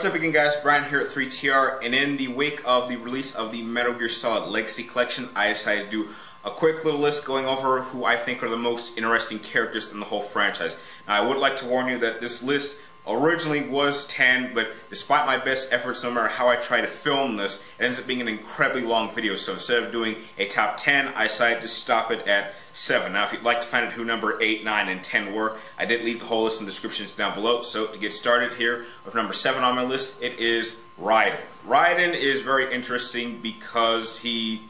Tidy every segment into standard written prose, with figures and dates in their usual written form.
What's up again, guys? Brian here at 3TR, and in the wake of the release of the Metal Gear Solid Legacy Collection, I decided to do a quick little list going over who I think are the most interesting characters in the whole franchise. Now, I would like to warn you that this list originally was 10, but despite my best efforts, no matter how I try to film this, it ends up being an incredibly long video. So instead of doing a top 10, I decided to stop it at 7. Now, if you'd like to find out who number 8, 9, and 10 were, I did leave the whole list in the descriptions down below. So to get started here with number 7 on my list, it is Raiden. Raiden is very interesting because he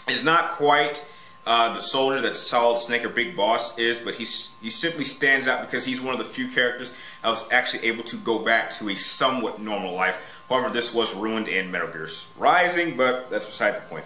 is not quite the soldier that Solid Snake or Big Boss is, but he simply stands out because he's one of the few characters that was actually able to go back to a somewhat normal life. However, this was ruined in Metal Gear Rising, but that's beside the point.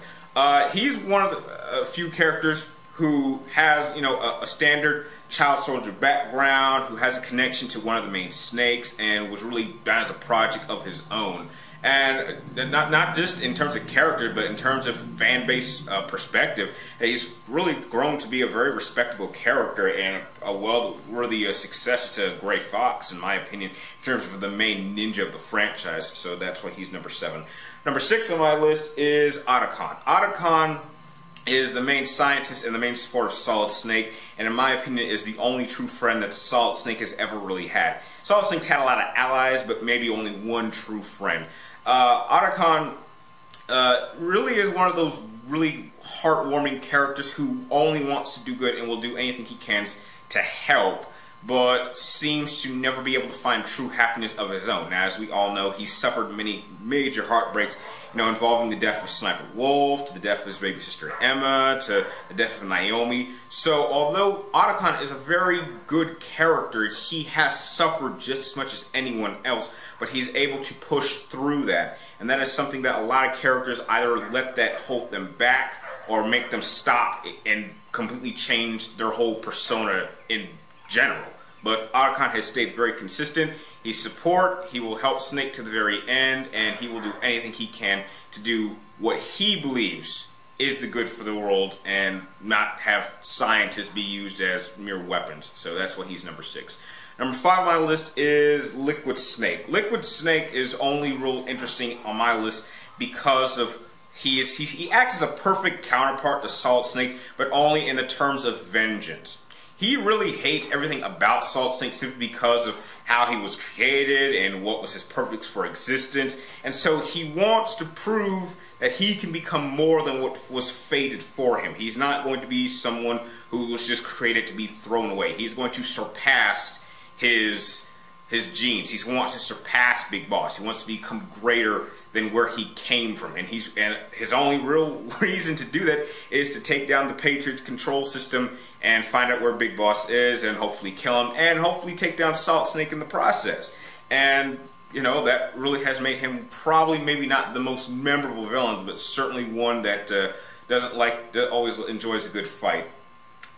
He's one of the few characters who has, a standard child soldier background, who has a connection to one of the main snakes, and was really done as a project of his own. And not just in terms of character, but in terms of fan base perspective, he's really grown to be a very respectable character and a well-worthy successor to Gray Fox, in my opinion, in terms of the main ninja of the franchise. So that's why he's number 7. Number 6 on my list is Otacon. Otacon is the main scientist and the main support of Solid Snake, and in my opinion is the only true friend that Solid Snake has ever really had. Solid Snake's had a lot of allies, but maybe only one true friend. Otacon really is one of those really heartwarming characters who only wants to do good and will do anything he can to help, but seems to never be able to find true happiness of his own. Now, as we all know, he suffered many major heartbreaks, involving the death of Sniper Wolf, to the death of his baby sister Emma, to the death of Naomi. So, although Otacon is a very good character, he has suffered just as much as anyone else, but he's able to push through that. And that is something that a lot of characters either let that hold them back or make them stop and completely change their whole persona in general. But Otacon has stayed very consistent. He's support, he will help Snake to the very end, and he will do anything he can to do what he believes is the good for the world and not have scientists be used as mere weapons. So that's why he's number 6. Number 5 on my list is Liquid Snake. Liquid Snake is only real interesting on my list because of he acts as a perfect counterpart to Solid Snake, but only in the terms of vengeance. He really hates everything about Solid Snake simply because of how he was created and what was his purpose for existence. And so he wants to prove that he can become more than what was fated for him. He's not going to be someone who was just created to be thrown away. He's going to surpass his genes. He wants to surpass Big Boss. He wants to become greater than where he came from. And his only real reason to do that is to take down the Patriots control system and find out where Big Boss is and hopefully kill him and hopefully take down Solid Snake in the process. And, that really has made him probably maybe not the most memorable villain, but certainly one that that always enjoys a good fight.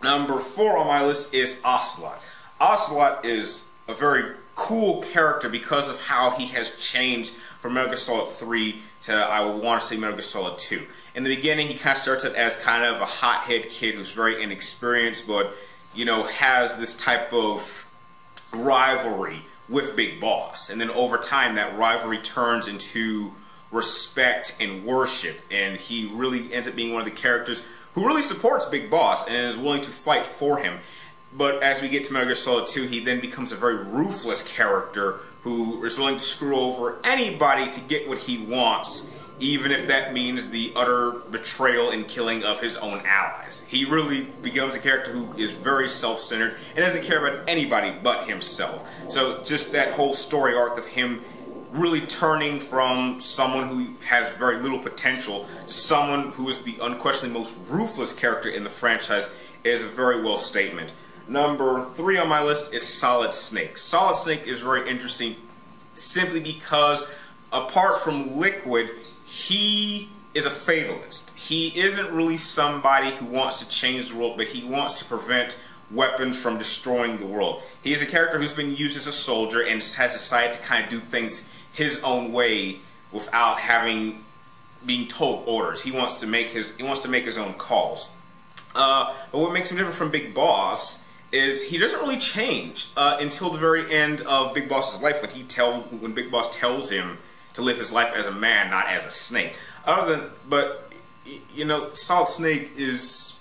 Number 4 on my list is Ocelot. Ocelot is a very cool character because of how he has changed from Metal Gear Solid 3 to, I would want to say, Metal Gear Solid 2. In the beginning, he kind of starts out as kind of a hothead kid who's very inexperienced, but, has this type of rivalry with Big Boss. And then over time, that rivalry turns into respect and worship, and he really ends up being one of the characters who really supports Big Boss and is willing to fight for him. But as we get to Metal Gear Solid 2, he then becomes a very ruthless character who is willing to screw over anybody to get what he wants, even if that means the utter betrayal and killing of his own allies. He really becomes a character who is very self-centered and doesn't care about anybody but himself. So just that whole story arc of him really turning from someone who has very little potential to someone who is the unquestionably most ruthless character in the franchise is a very well statement. Number 3 on my list is Solid Snake. Solid Snake is very interesting simply because, apart from Liquid, he is a fatalist. He isn't really somebody who wants to change the world, but he wants to prevent weapons from destroying the world. He is a character who's been used as a soldier and has decided to kind of do things his own way without being told orders. He wants to make his own calls. But what makes him different from Big Boss is he doesn't really change until the very end of Big Boss's life when Big Boss tells him to live his life as a man, not as a snake. But you know, Solid Snake is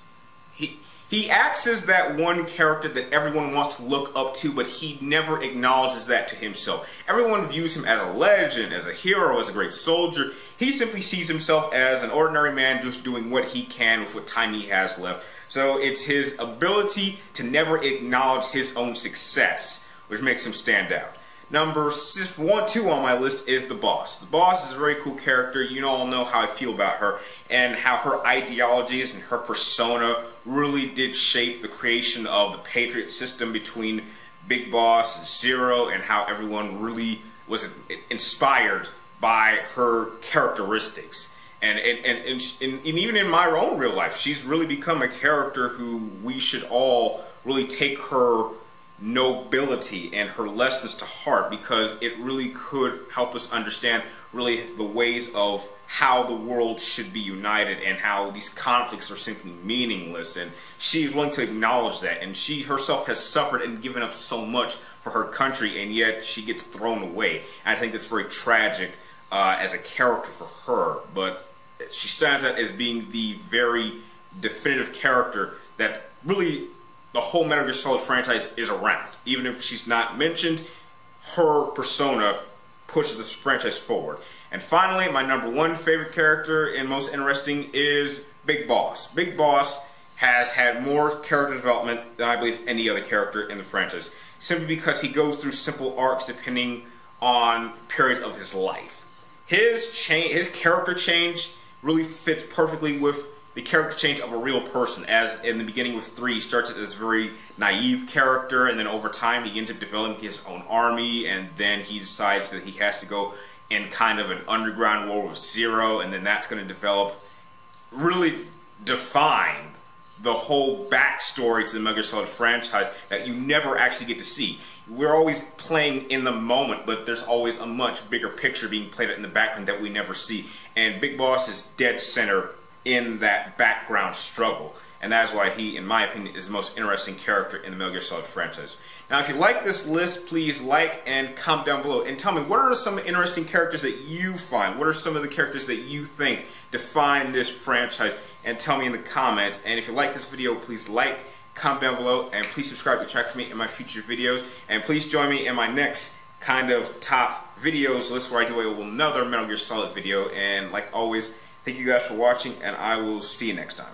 he acts as that one character that everyone wants to look up to, but he never acknowledges that to himself. Everyone views him as a legend, as a hero, as a great soldier. He simply sees himself as an ordinary man just doing what he can with what time he has left. So it's his ability to never acknowledge his own success, which makes him stand out. Number 2 on my list is the Boss. The Boss is a very cool character. You all know how I feel about her and how her ideologies and her persona really did shape the creation of the Patriot system between Big Boss, Zero, and how everyone really was inspired by her characteristics. And even in my own real life, she's really become a character who we should all really take her nobility and her lessons to heart, because it really could help us understand really the ways of how the world should be united and how these conflicts are simply meaningless. And she's willing to acknowledge that, and she herself has suffered and given up so much for her country, and yet she gets thrown away. And I think that's very tragic as a character for her, but she stands out as being the very definitive character that really the whole Metal Gear Solid franchise is around. Even if she's not mentioned, her persona pushes this franchise forward. And finally, my number 1 favorite character and most interesting is Big Boss. Big Boss has had more character development than I believe any other character in the franchise, simply because he goes through simple arcs depending on periods of his life. His character change really fits perfectly with the character change of a real person, as in the beginning with 3, he starts as a very naive character, and then over time he ends up developing his own army, and then he decides that he has to go in kind of an underground war with Zero, and then that's going to develop, really define the whole backstory to the Metal Gear Solid franchise that you never actually get to see. We're always playing in the moment, but there's always a much bigger picture being played out in the background that we never see, and Big Boss is dead center in that background struggle, and that's why he, in my opinion, is the most interesting character in the Metal Gear Solid franchise. Now, if you like this list, please like and comment down below and tell me, what are some interesting characters that you find? What are some of the characters that you think define this franchise? And tell me in the comments. And if you like this video, please like, comment down below, and please subscribe to track me in my future videos. And please join me in my next kind of top videos list, where I do another Metal Gear Solid video. And like always, thank you guys for watching, and I will see you next time.